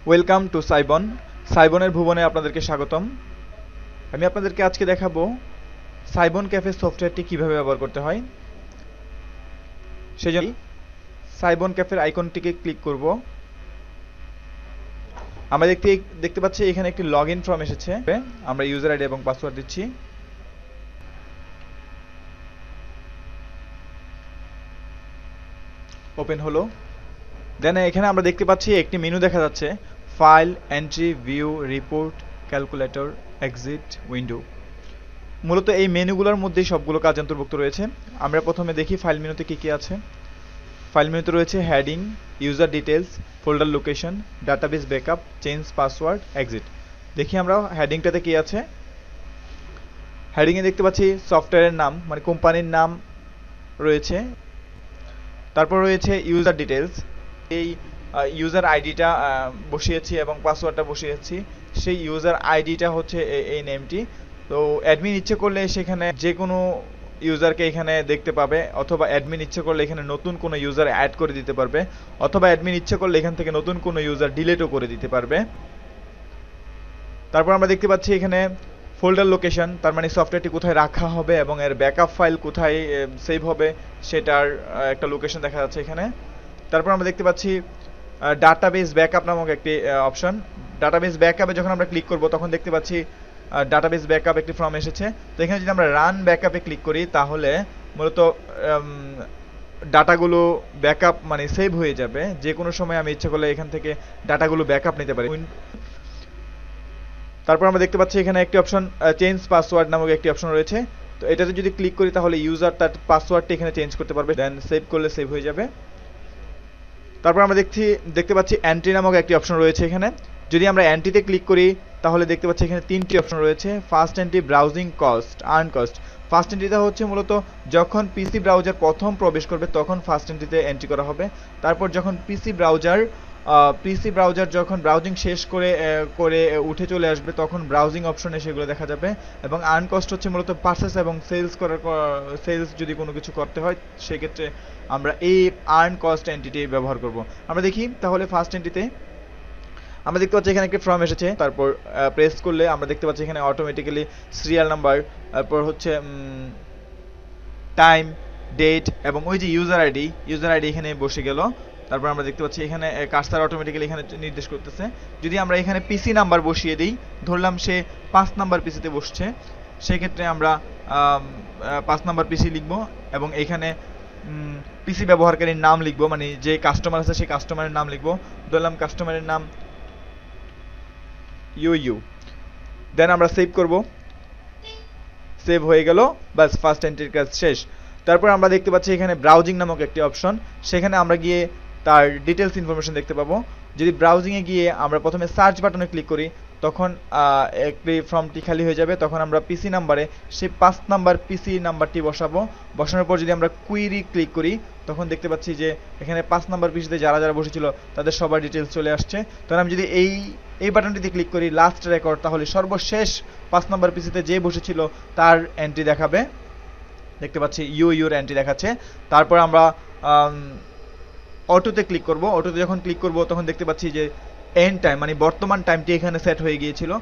Welcome to সাইবন। সাইবনের ভুবনে আপনাদেরকে স্বাগতম। আমি আপনাদেরকে আজকে দেখাবো সাইবন ক্যাফে সফটওয়্যারটি কিভাবে ব্যবহার করতে হয়। সেজন্য সাইবন ক্যাফের আইকনটিকে ক্লিক করব। আমরা দেখতে পাচ্ছি এখানে একটি লগইন ফর্ম এসেছে। আমরা ইউজার আইডি এবং পাসওয়ার্ড দিচ্ছি। ওপেন হলো। দেন এখানে আমরা দেখতে পাচ্ছি একটি মেনু দেখা যাচ্ছে, file, entry, view, report, calculator, exit, window. মূলত এই মেনুগুলোর মধ্যেই সবগুলো কাজ অন্তর্ভুক্ত রয়েছে। আমরা প্রথমে দেখি ফাইল মেনুতে কি কি আছে। ফাইল মেনুতে রয়েছে heading, user details, folder location, database backup, change password, exit. দেখি আমরা হেডিংটাতে কি আছে। হেডিংয়ে দেখতে পাচ্ছি সফটওয়্যারের নাম মানে কোম্পানির নাম রয়েছে। তারপর রয়েছে ইউজার ডিটেলস, এই ইউজার আইডিটা বসিয়েছি এবং পাসওয়ার্ডটা বসিয়েছি। সেই ইউজার আইডিটা হচ্ছে এই নেমটি। তো অ্যাডমিন ইচ্ছে করলে সেখানে যে কোনো ইউজারকে এখানে দেখতে পাবে, অথবা অ্যাডমিন ইচ্ছে করলে এখানে নতুন কোনো ইউজার অ্যাড করে দিতে পারবে, অথবা অ্যাডমিন ইচ্ছে করলে এখান থেকে নতুন কোনো ইউজার ডিলিটও করে দিতে পারবে। তারপর আমরা দেখতে পাচ্ছি এখানে ফোল্ডার লোকেশন, তার মানে সফটওয়্যারটি কোথায় রাখা হবে এবং এর ব্যাকআপ ফাইল কোথায় সেভ হবে সেটার একটা লোকেশন দেখা যাচ্ছে এখানে। তারপর আমরা দেখতে পাচ্ছি ডাটাবেস ব্যাকআপ নামক একটি অপশন। ডাটাবেস ব্যাকআপে যখন আমরা ক্লিক করব তখন দেখতে পাচ্ছি ডাটাবেস ব্যাকআপ একটি ফর্ম এসেছে। তো এখানে যদি আমরা রান ব্যাকআপে ক্লিক করি তাহলে মূলত ডাটাগুলো ব্যাকআপ মানে সেভ হয়ে যাবে। যে কোনো সময় আমি ইচ্ছে করলে এখান থেকে ডাটাগুলো ব্যাকআপ নিতে পারি। তারপর আমরা দেখতে পাচ্ছি এখানে একটি অপশন চেঞ্জ পাসওয়ার্ড নামক একটি অপশন রয়েছে। তো এটাতে যদি ক্লিক করি তাহলে ইউজার তার পাসওয়ার্ডটি এখানে চেঞ্জ করতে পারবে, দেন সেভ করলে সেভ হয়ে যাবে। তারপর আমরা দেখতে পাচ্ছি এন্ট্রি নামক একটি অপশন রয়েছে এখানে। যদি আমরা এন্ট্রিতে ক্লিক করি তাহলে দেখতে পাচ্ছি এখানে তিনটি অপশন রয়েছে, first entry, browsing cost, earn cost. First এন্ট্রিটা হচ্ছে মূলত যখন পিসি ব্রাউজার প্রথম প্রবেশ করবে তখন ফার্স্ট এন্ট্রিতে এন্ট্রি করা হবে। তারপর যখন পিসি ব্রাউজার যখন ব্রাউজিং শেষ করে উঠে চলে আসবে তখন ব্রাউজিং অপশনে সেগুলো দেখা যাবে। এবং আর্ন কস্ট হচ্ছে মূলত পারচেস এবং সেলস যদি কোনো কিছু করতে হয় সেক্ষেত্রে আমরা এই আর্ন কস্ট এন্ট্রিটি ব্যবহার করব। আমরা দেখি তাহলে ফার্স্ট এন্ট্রিতে আমরা দেখতে পাচ্ছি এখানে একটি ফর্ম এসেছে। তারপর প্রেস করলে আমরা দেখতে পাচ্ছি এখানে অটোমেটিক্যালি সিরিয়াল নাম্বার, তারপর হচ্ছে টাইম, ডেট এবং ওই যে ইউজার আইডি এখানে বসে গেল। তারপর আমরা দেখতে পাচ্ছি এখানে কার্সার অটোমেটিক্যালি এখানে নির্দেশ করতেছে। যদি আমরা এখানে পিসি নাম্বার বসিয়ে দিই, ধরলাম সে 5 নাম্বার পিসিতে বসছে, সেক্ষেত্রে আমরা 5 নাম্বার পিসি লিখব এবং এখানে পিসি ব্যবহারকারীর নাম লিখব, মানে যে কাস্টমার আছে সেই কাস্টমারের নাম লিখব। ধরলাম কাস্টমারের নাম ইউ। দেন আমরা সেভ করব। সেভ হয়ে গেল, বাস ফার্স্ট এন্ট্রির কাজ শেষ। তারপর আমরা দেখতে পাচ্ছি এখানে ব্রাউজিং নামক একটি অপশন, সেখানে আমরা গিয়ে তার ডিটেলস ইনফরমেশন দেখতে পাবো। যদি ব্রাউজিংয়ে গিয়ে আমরা প্রথমে সার্চ বাটনে ক্লিক করি তখন একটি ফর্মটি খালি হয়ে যাবে। তখন আমরা পিসি নাম্বারে সেই 5 নাম্বার পিসি নাম্বারটি বসাবো। বসানোর পর যদি আমরা কুইরি ক্লিক করি তখন দেখতে পাচ্ছি যে এখানে 5 নাম্বার পিসিতে যারা যারা বসেছিল তাদের সবার ডিটেলস চলে আসছে। তখন আমি যদি এই বাটনটিতে ক্লিক করি লাস্ট রেকর্ড, তাহলে সর্বশেষ 5 নাম্বার পিসিতে যে বসেছিল তার এন্ট্রি দেখাবে। দেখতে পাচ্ছি ইউর এন্ট্রি দেখাচ্ছে। তারপর আমরা অটোতে ক্লিক করব। অটোতে যখন ক্লিক করব তখন দেখতে পাচ্ছি যে এন্ড টাইম মানে বর্তমান টাইমটি এখানে সেট হয়ে গিয়েছিল।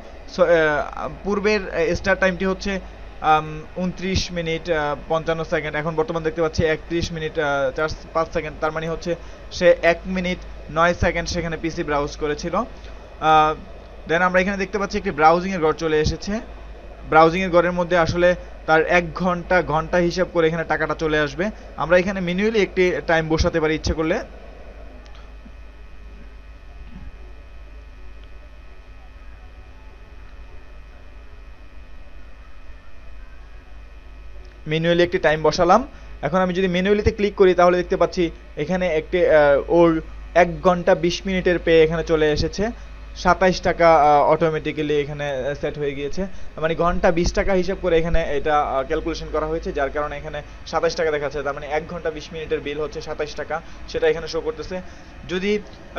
পূর্বের স্টার্ট টাইমটি হচ্ছে 29 মিনিট 55 সেকেন্ড, এখন বর্তমান দেখতে পাচ্ছি 31 মিনিট 5 সেকেন্ড। তার মানে হচ্ছে সে 1 মিনিট 9 সেকেন্ড সেখানে পিসি ব্রাউজ করেছিল। দেন আমরা এখানে দেখতে পাচ্ছি একটি ব্রাউজিংয়ের ঘর চলে এসেছে। ব্রাউজিংয়ের ঘরের মধ্যে আসলে তার 1 ঘন্টা হিসাব করে এখানে টাকাটা চলে আসবে। আমরা এখানে ম্যানুয়ালি একটি টাইম বসাতে পারি ইচ্ছে করলে। ম্যানুয়ালি একটি টাইম বসালাম। এখন আমি যদি ম্যানুয়ালিতে ক্লিক করি তাহলে দেখতে পাচ্ছি এখানে একটি ওর 1 ঘন্টা 20 মিনিটের পে এখানে চলে এসেছে। 27 টাকা অটোমেটিক্যালি এখানে সেট হয়ে গিয়েছে, মানে ঘন্টা 20 টাকা হিসাব করে এখানে এটা ক্যালকুলেশন করা হয়েছে, যার কারণে এখানে 27 টাকা দেখাচ্ছে। তার মানে 1 ঘন্টা 20 মিনিটের বিল হচ্ছে 27 টাকা, সেটা এখানে শো করতেছে। যদি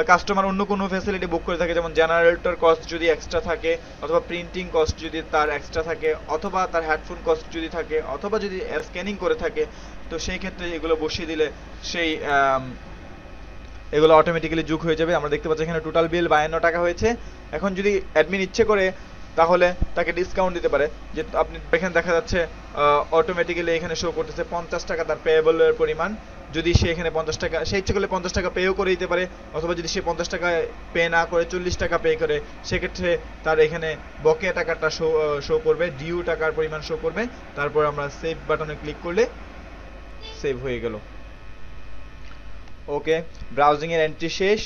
কাস্টমার অন্য কোনো ফ্যাসিলিটি বুক করে থাকে, যেমন জেনারেটর কস্ট যদি এক্সট্রা থাকে, অথবা প্রিন্টিং কস্ট যদি তার এক্সট্রা থাকে, অথবা তার হেডফোন কস্ট যদি থাকে, অথবা যদি স্ক্যানিং করে থাকে, তো সেই ক্ষেত্রে এগুলো বসিয়ে দিলে সেই এগুলো অটোমেটিক্যালি যোগ হয়ে যাবে। আমরা দেখতে পাচ্ছি এখানে টোটাল বিল 52 টাকা হয়েছে। এখন যদি অ্যাডমিন ইচ্ছে করে তাহলে তাকে ডিসকাউন্ট দিতে পারে, যে আপনি এখানে দেখা যাচ্ছে অটোমেটিক্যালি এখানে শো করতেছে 50 টাকা তার পেয়েবলের পরিমাণ। যদি সে এখানে 50 টাকা, সে ইচ্ছে করলে 50 টাকা পেও করে দিতে পারে, অথবা যদি সে 50 টাকা পে না করে 40 টাকা পে করে, সেক্ষেত্রে তার এখানে বকেয়া টাকাটা শো করবে, ডিউ টাকার পরিমাণ শো করবে। তারপর আমরা সেভ বাটনে ক্লিক করলে সেভ হয়ে গেল। ওকে, ব্রাউজিং এর এন্ট্রি শেষ।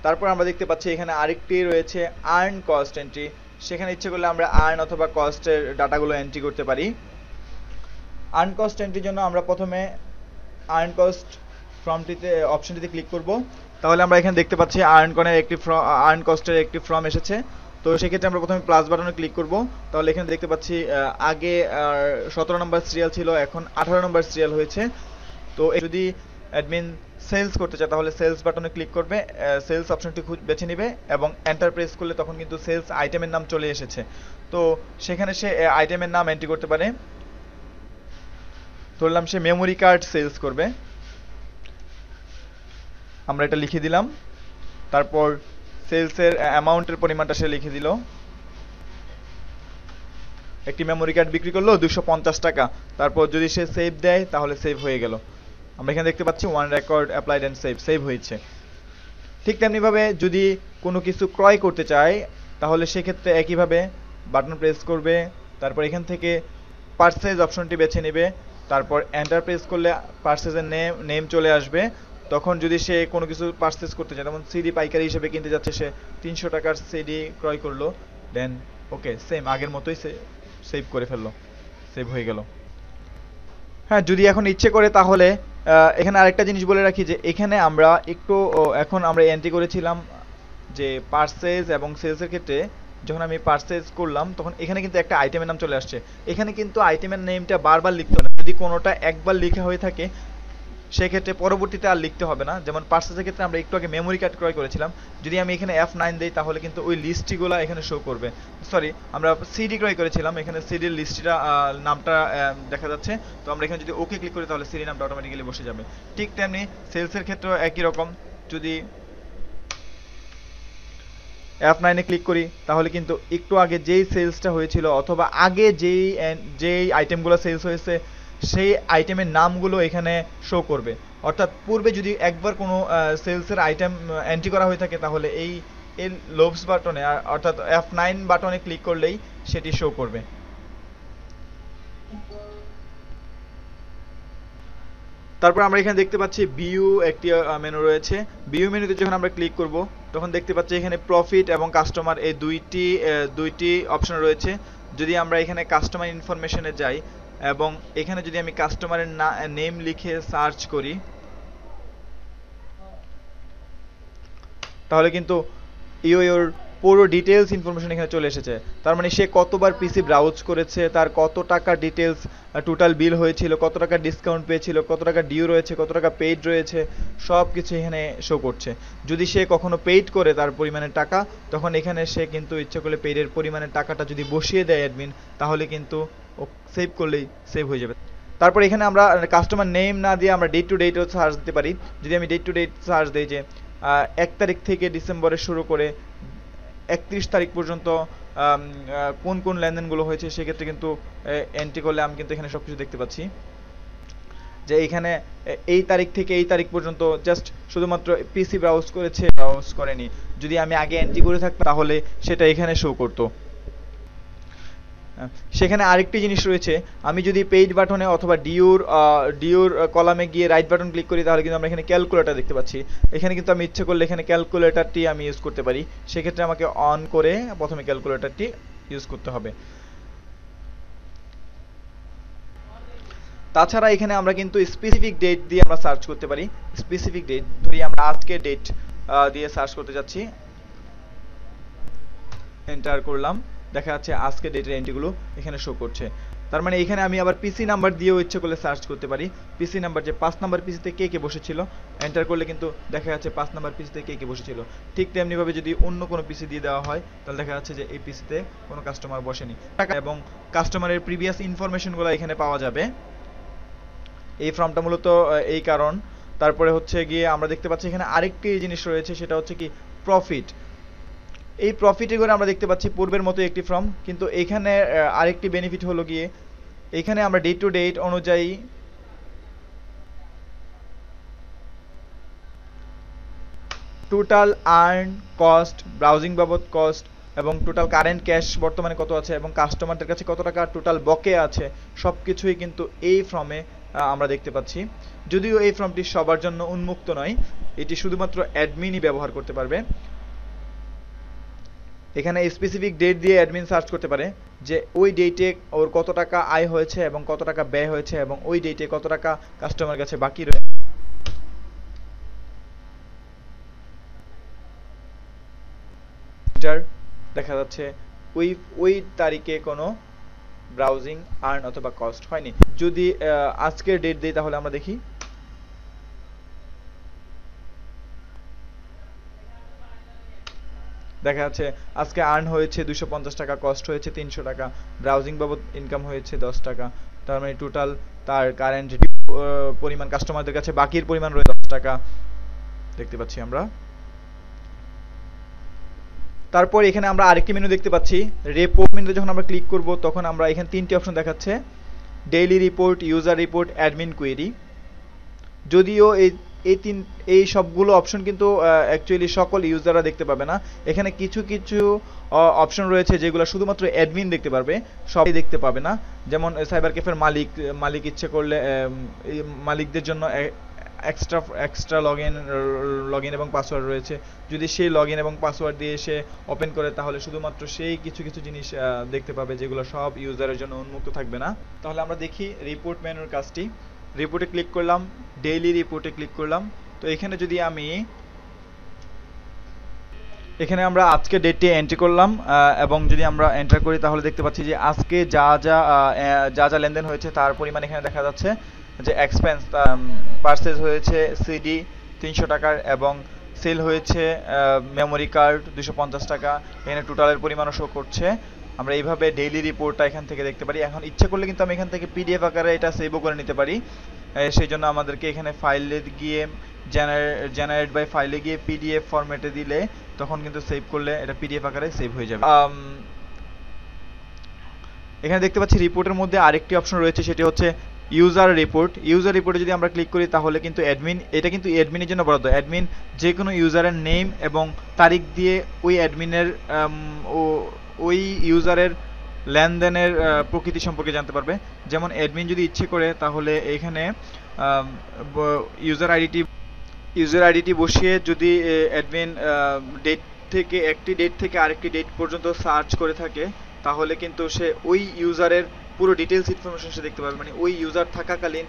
তারপর আমরা দেখতে পাচ্ছি এখানে আরেকটি রয়েছে আর্ন কস্ট এন্ট্রি। সেখানে ইচ্ছে করলে আমরা আর্ন অথবা কস্টের ডাটাগুলো এন্ট্রি করতে পারি। আর্ন কস্ট এন্ট্রির জন্য আমরা প্রথমে আর্ন কস্ট ফর্মটিতে অপশনটিতে ক্লিক করব। তাহলে আমরা এখানে দেখতে পাচ্ছি আর্ন কস্টের একটি ফর্ম এসেছে। তো সেক্ষেত্রে আমরা প্রথমে প্লাস বাটনে ক্লিক করব। তাহলে এখানে দেখতে পাচ্ছি আগে 17 নম্বর সিরিয়াল ছিল, এখন 18 নম্বর সিরিয়াল হয়েছে। তো যদি অ্যাডমিন সেলস করতে চায় তাহলে সেলস বাটনে ক্লিক করবে, সেলস অপশনটি বেছে নেবে এবং এন্টার প্রেস করলে তখন কিন্তু সেলস আইটেমের নাম চলে এসেছে। তো সেখানে সে আইটেমের নাম এন্ট্রি করতে পারে। ধরলাম সে মেমোরি কার্ড সেলস করবে, আমরা এটা লিখে দিলাম। তারপর সেলসের অ্যামাউন্টের পরিমাণটা সে লিখে দিল। একটি মেমোরি কার্ড বিক্রি করলো 250 টাকা। তারপর যদি সে সেভ দেয় তাহলে সেভ হয়ে গেল। আমরা এখানে দেখতে পাচ্ছি one record applied and save হয়েছে। ঠিক তেমনিভাবে যদি কোনো কিছু ক্রয় করতে চায় তাহলে সেক্ষেত্রে একইভাবে বাটন প্রেস করবে। তারপর এখান থেকে পারচেজ অপশনটি বেছে নেবে। তারপর এন্টার প্রেস করলে পারচেজের নেম চলে আসবে। তখন যদি সে কোনো কিছু পারচেজ করতে চায়, যেমন সিডি পাইকারি হিসেবে কিনতে যাচ্ছে, সে 300 টাকার সিডি ক্রয় করলো, দেন ওকে সেম আগের মতোই সেভ করে ফেললো, সেভ হয়ে গেল। হ্যাঁ, যদি এখন ইচ্ছে করে তাহলে এখানে আরেকটা জিনিস বলে রাখি যে এখানে আমরা একটু এখন আমরা এন্ট্রি করেছিলাম যে পারচেজ এবং সেলসের ক্ষেত্রে যখন আমি পারচেজ করলাম তখন এখানে কিন্তু একটা আইটেমের নাম চলে আসছে। এখানে কিন্তু আইটেমের নেমটা বারবার লিখতে হবে না, যদি কোনোটা একবার লেখা হয়ে থাকে সেক্ষেত্রে পরবর্তীতে আর লিখতে হবে না। যেমন পারচেজের ক্ষেত্রে আমরা একটু আগে মেমোরি কার্ড ক্রয় করেছিলাম, যদি আমি এখানে F9 দেই তাহলে কিন্তু ওই লিস্টগুলো এখানে শো করবে। সরি, আমরা সিডি ক্রয় করেছিলাম, এখানে সিডির লিস্টটা নামটা দেখা যাচ্ছে। তো আমরা এখানে যদি ওকে ক্লিক করি তাহলে সিডি নামটা অটোমেটিক্যালি বসে যাবে। ঠিক তেমনি সেলসের ক্ষেত্রেও একই রকম, যদি F9 এ ক্লিক করি তাহলে কিন্তু একটু আগে যেই সেলসটা হয়েছিল অথবা আগে যেই আইটেমগুলো সেলস হয়েছে সেই আইটেমের নামগুলো এখানে শো করবে। অর্থাৎ পূর্বে যদি একবার কোনো সেলসের আইটেম এন্ট্রি করা হয়ে থাকে তাহলে এই লোভস বাটনে অর্থাৎ F9 বাটনে ক্লিক করলেই সেটি শো করবে। তারপর আমরা এখানে দেখতে পাচ্ছি ভিউ একটি মেনু রয়েছে। ভিউ মেনুতে যখন আমরা ক্লিক করব তখন দেখতে পাচ্ছি এখানে প্রফিট এবং কাস্টমার এই দুইটি অপশন রয়েছে। যদি আমরা এখানে কাস্টমার ইনফরমেশনে যাই এবং এখানে যদি আমি কাস্টমারের নেম লিখে সার্চ করি তাহলে কিন্তু ইওর পুরো ডিটেলস ইনফরমেশন এখানে চলে এসেছে। তার মানে সে কতবার পিসি ব্রাউজ করেছে, তার কত টাকা ডিটেলস টোটাল বিল হয়েছিল, কত টাকা ডিসকাউন্ট পেয়েছিল, কত টাকা ডিউ রয়েছে, কত টাকা পেইড রয়েছে, সব কিছু এখানে শো করছে। যদি সে কখনো পেইড করে তার পরিমাণের টাকা, তখন এখানে সে কিন্তু ইচ্ছে করলে পেইডের পরিমাণের টাকাটা যদি বসিয়ে দেয় অ্যাডমিন, তাহলে কিন্তু সেভ করলেই সেভ হয়ে যাবে। তারপর এখানে আমরা কাস্টমার নেম না দিয়ে আমরা ডেট টু ডেটও সার্চ দিতে পারি। যদি আমি ডেট টু ডেট সার্চ দিই যে 1 তারিখ থেকে ডিসেম্বরের শুরু করে 31 তারিখ পর্যন্ত কোন কোন লেনদেনগুলো হয়েছে, সেক্ষেত্রে কিন্তু এন্ট্রি করলে আমি কিন্তু এখানে সবকিছু দেখতে পাচ্ছি যে এখানে এই তারিখ থেকে এই তারিখ পর্যন্ত জাস্ট শুধুমাত্র পিসি ব্রাউজ করেছে, ব্রাউজ করেনি। যদি আমি আগে এন্ট্রি করে থাকতাম তাহলে সেটা এখানে শো করতো। সেখানে আরেকটি জিনিস রয়েছে, আমি যদি পেইড বাটনে অথবা ডিউর কলামে গিয়ে রাইট বাটন ক্লিক করি তাহলে কিন্তু আমরা এখানে ক্যালকুলেটর দেখতে পাচ্ছি। এখানে কিন্তু আমি ইচ্ছে করলে এখানে ক্যালকুলেটরটি আমি ইউজ করতে পারি। সেক্ষেত্রে আমাকে অন করে প্রথমে ক্যালকুলেটরটি ইউজ করতে হবে। তাছাড়া এখানে আমরা কিন্তু স্পেসিফিক ডেট দিয়ে আমরা সার্চ করতে পারি। স্পেসিফিক ডেট ধরি আমরা আজকের ডেট দিয়ে সার্চ করতে যাচ্ছি, এন্টার করলাম, দেখা যাচ্ছে আজকে ডেটের এন্ট্রিগুলো এখানে শো করছে। তার মানে এখানে আমি আবার পিসি নাম্বার দিয়েও ইচ্ছে করলে সার্চ করতে পারি। পিসি নাম্বার যে 5 নাম্বার পিসিতে কে কে বসেছিল এন্টার করলে কিন্তু দেখা যাচ্ছে 5 নাম্বার পিসিতে কে কে বসেছিল। ঠিক তেমনিভাবে যদি অন্য কোনো পিসি দিয়ে দেওয়া হয় তাহলে দেখা যাচ্ছে যে এই পিসিতে কোনো কাস্টমার বসেনি এবং কাস্টমারের প্রিভিয়াস ইনফরমেশনগুলো এখানে পাওয়া যাবে। এই ফর্মটা মূলত এই কারণ। তারপরে হচ্ছে গিয়ে আমরা দেখতে পাচ্ছি এখানে আরেকটি জিনিস রয়েছে, সেটা হচ্ছে কি প্রফিট। এই প্রফিটে করে আমরা দেখতে পাচ্ছি পূর্বের মতো একটি ফর্ম, কিন্তু এখানে আরেকটি বেনিফিট হলো গিয়ে এখানে আমরা ডেট টু ডেট অনুযায়ী টোটাল আর্ন, কস্ট, ব্রাউজিং বাবদ কস্ট এবং টোটাল কারেন্ট ক্যাশ বর্তমানে কত আছে এবং কাস্টমারদের কাছে কত টাকা টোটাল বকে আছে সব কিছুই কিন্তু এই ফর্মে আমরা দেখতে পাচ্ছি। যদিও এই ফর্মটি সবার জন্য উন্মুক্ত নয়, এটি শুধুমাত্র অ্যাডমিনই ব্যবহার করতে পারবে। এখানে স্পেসিফিক ডেট দিয়ে অ্যাডমিন সার্চ করতে পারে যে ওই ডেটে ওর কত টাকা আয় হয়েছে এবং কত টাকা ব্যয় হয়েছে এবং ওই ডেটে কত টাকা কাস্টমার কাছে বাকি রয়েছে। দেখা যাচ্ছে ওই তারিখে কোনো ব্রাউজিং আর্ন অথবা কস্ট হয়নি। যদি আজকের ডেট দিই তাহলে আমরা দেখি দেখা যাচ্ছে আজকে আর্ন হয়েছে 250 টাকা, কস্ট হয়েছে 300 টাকা, ব্রাউজিং বাবদ ইনকাম হয়েছে 10 টাকা। তার মানে টোটাল তার কারেন্ট পরিমাণ কাস্টমারদের কাছে বাকির পরিমাণ রয়েছে 10 টাকা দেখতে পাচ্ছি আমরা। তারপর এখানে আমরা আরেকটি মেনু দেখতে পাচ্ছি, রিপোর্ট মেনুতে যখন আমরা ক্লিক করব তখন আমরা এখানে তিনটি অপশন দেখাচ্ছে, daily report, user report, admin query. যদিও এই সবগুলো অপশন কিন্তু অ্যাকচুয়ালি সকল ইউজাররা দেখতে পাবে না। এখানে কিছু কিছু অপশন রয়েছে যেগুলো শুধুমাত্র অ্যাডমিন দেখতে পারবে, সবাই দেখতে পাবে না। যেমন সাইবার ক্যাফের মালিক ইচ্ছে করলে মালিকদের জন্য এক্সট্রা লগইন এবং পাসওয়ার্ড রয়েছে। যদি সেই লগইন এবং পাসওয়ার্ড দিয়ে সে ওপেন করে তাহলে শুধুমাত্র সেই কিছু কিছু জিনিস দেখতে পাবে যেগুলো সব ইউজারের জন্য উন্মুক্ত থাকবে না। তাহলে আমরা দেখি রিপোর্ট মেনুর কাজটি। রিপোর্টে ক্লিক করলাম, ডেইলি রিপোর্টে ক্লিক করলাম। তো এখানে যদি এখানে আমরা আজকে ডেটটি এন্ট্রি করলাম এবং যদি আমরা এন্টার করি তাহলে দেখতে পাচ্ছি যে আজকে যা যা লেনদেন হয়েছে তার পরিমাণ এখানে দেখা যাচ্ছে। যে এক্সপেন্স পারচেজ হয়েছে সিডি 300 টাকার এবং সেল হয়েছে মেমোরি কার্ড 250 টাকা। এখানে টোটালের পরিমাণও শো করছে। আমরা এইভাবে ডেইলি রিপোর্টটা এখান থেকে দেখতে পারি। এখন ইচ্ছে করলে কিন্তু আমি এখান থেকে পিডিএফ আকারে এটা সেভও করে নিতে পারি। সেই জন্য আমাদেরকে এখানে ফাইলে গিয়ে জেনারেট বাই ফাইলে গিয়ে পিডিএফ ফরম্যাটে দিলে তখন কিন্তু সেভ করলে এটা পিডিএফ আকারে সেভ হয়ে যাবে। এখানে দেখতে পাচ্ছি রিপোর্টের মধ্যে আরেকটি অপশন রয়েছে, সেটি হচ্ছে ইউজার রিপোর্ট। ইউজার রিপোর্টে যদি আমরা ক্লিক করি তাহলে কিন্তু এটা কিন্তু অ্যাডমিনের জন্য বরাদ্দ। অ্যাডমিন যে কোনো ইউজারের নেম এবং তারিখ দিয়ে ওই অ্যাডমিনের ওই ইউজারের লেনদেনের প্রকৃতি সম্পর্কে জানতে পারবে। যেমন অ্যাডমিন যদি ইচ্ছে করে তাহলে এখানে ইউজার আইডিটি বসিয়ে যদি অ্যাডমিন একটি ডেট থেকে আরেকটি ডেট পর্যন্ত সার্চ করে থাকে তাহলে কিন্তু সে ওই ইউজারের পুরো ডিটেলস ইনফরমেশন সে দেখতে পাবে। মানে ওই ইউজার থাকাকালীন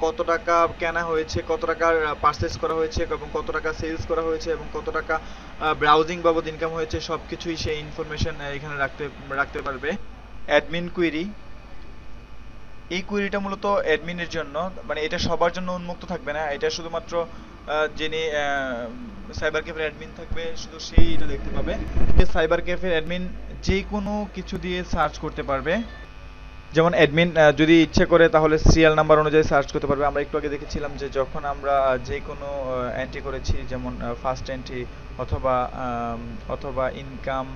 কত টাকা কেনা হয়েছে, কত টাকার পারচেস করা হয়েছে এবং কত টাকা সেলস করা হয়েছে এবং কত টাকা ব্রাউজিং বাবদ ইনকাম হয়েছে সবকিছুই সেই ইনফরমেশন এখানে রাখতে পারবে। অ্যাডমিন কুয়েরি, এই কুয়েরিটা মূলত অ্যাডমিনের জন্য, মানে এটা সবার জন্য উন্মুক্ত থাকবে না। এটা শুধুমাত্র যিনি সাইবার ক্যাফের অ্যাডমিন থাকবে শুধু সেই এটা দেখতে পাবে। সাইবার ক্যাফের অ্যাডমিন যে কোনো কিছু দিয়ে সার্চ করতে পারবে। যেমন অ্যাডমিন যদি ইচ্ছে করে তাহলে সিরিয়াল নাম্বার অনুযায়ী সার্চ করতে পারবে। আমরা একটু আগে দেখেছিলাম যে যখন আমরা যে কোনো এন্ট্রি করেছি, যেমন ফার্স্ট এন্ট্রি অথবা ইনকাম,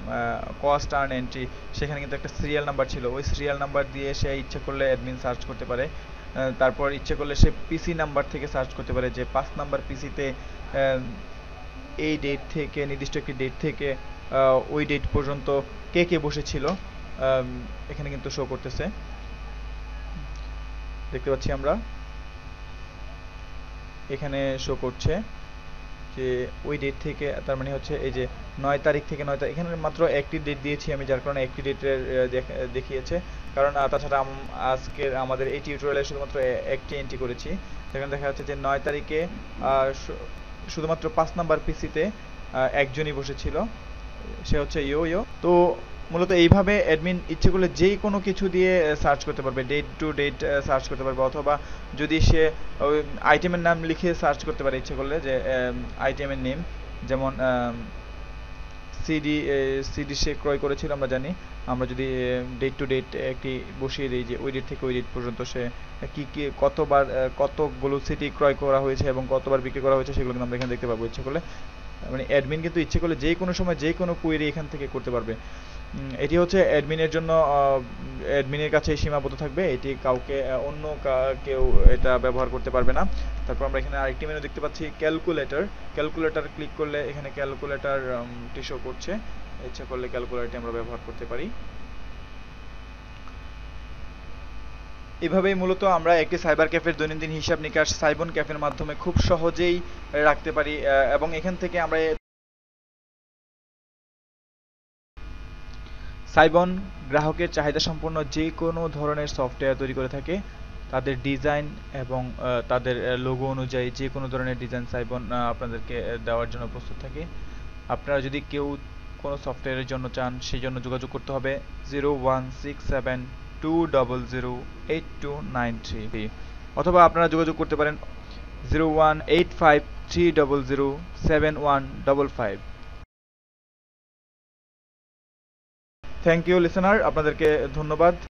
কস্ট আর্ন এন্ট্রি, সেখানে কিন্তু একটা সিরিয়াল নাম্বার ছিল। ওই সিরিয়াল নাম্বার দিয়ে সে ইচ্ছে করলে অ্যাডমিন সার্চ করতে পারে। তারপর ইচ্ছে করলে সে পিসি নাম্বার থেকে সার্চ করতে পারে যে 5 নাম্বার পিসিতে এই ডেট থেকে নির্দিষ্ট একটি ডেট থেকে ওই ডেট পর্যন্ত কে বসেছিল এখানে কিন্তু শো করতেছে, দেখতে পাচ্ছি আমরা এখানে শো করছে যে ওই ডেট থেকে, তার মানে হচ্ছে এই যে 9 তারিখ থেকে 9 তারিখ, এখানে মাত্র একটি ডেট দিয়েছি আমি যার কারণে একটি ডেটের দেখিয়েছে। কারণ তাছাড়া আজকের আমাদের এই টিউটোরিয়ালে শুধুমাত্র একটি এন্ট্রি করেছি। সেখানে দেখা যাচ্ছে যে 9 তারিখে শুধুমাত্র 5 নাম্বার পিসিতে একজনই বসেছিল, সে হচ্ছে ইয়ো। তো মূলত এইভাবে অ্যাডমিন ইচ্ছে করলে যে কোনো কিছু দিয়ে সার্চ করতে পারবে, ডেট টু ডেট সার্চ করতে পারবে, অথবা যদি সে ওই আইটেমের নাম লিখে সার্চ করতে পারে ইচ্ছে করলে যে আইটেমের নেম, যেমন সিডি সিডি সে ক্রয় করেছিল আমরা জানি। আমরা যদি ডেট টু ডেট একটি বসিয়ে দিই যে ওই ডেট থেকে ওই ডেট পর্যন্ত সে কি কি কতবার কতগুলো সিডি ক্রয় করা হয়েছে এবং কতবার বিক্রি করা হয়েছে সেগুলো কিন্তু আমরা এখানে দেখতে পাবো ইচ্ছে করলে। মানে অ্যাডমিন কিন্তু ইচ্ছে করলে যে কোনো সময় যে কোনো কোয়েরি এখান থেকে করতে পারবে। এটি হচ্ছে অ্যাডমিনের জন্য, অ্যাডমিনের কাছে সীমাবদ্ধ থাকবে, এটি কাউকে অন্য কেউ এটা ব্যবহার করতে পারবে না। তারপর আমরা এখানে আরেকটি মেনু দেখতে পাচ্ছি ক্যালকুলেটর। ক্যালকুলেটর ক্লিক করলে এখানে ক্যালকুলেটর টি শো করছে, ইচ্ছা করলে ক্যালকুলেটরটি আমরা ব্যবহার করতে পারি। এভাবেই মূলত আমরা একটি সাইবার ক্যাফের দৈনন্দিন হিসাব নিকাশ সাইবন ক্যাফের মাধ্যমে খুব সহজেই রাখতে পারি, এবং এখান থেকে আমরা সাইবন গ্রাহকের চাহিদা সম্পন্ন যে কোনো ধরনের সফটওয়্যার তৈরি করে থাকে। তাদের ডিজাইন এবং তাদের লোগো অনুযায়ী যে কোনো ধরনের ডিজাইন সাইবন আপনাদেরকে দেওয়ার জন্য প্রস্তুত থাকে। আপনারা যদি কেউ কোনো সফটওয়্যারের জন্য চান সেই জন্য যোগাযোগ করতে হবে 0167200829 অথবা আপনারা যোগাযোগ করতে পারেন 0185300715। থ্যাংক ইউ লিসেনার, আপনাদেরকে ধন্যবাদ।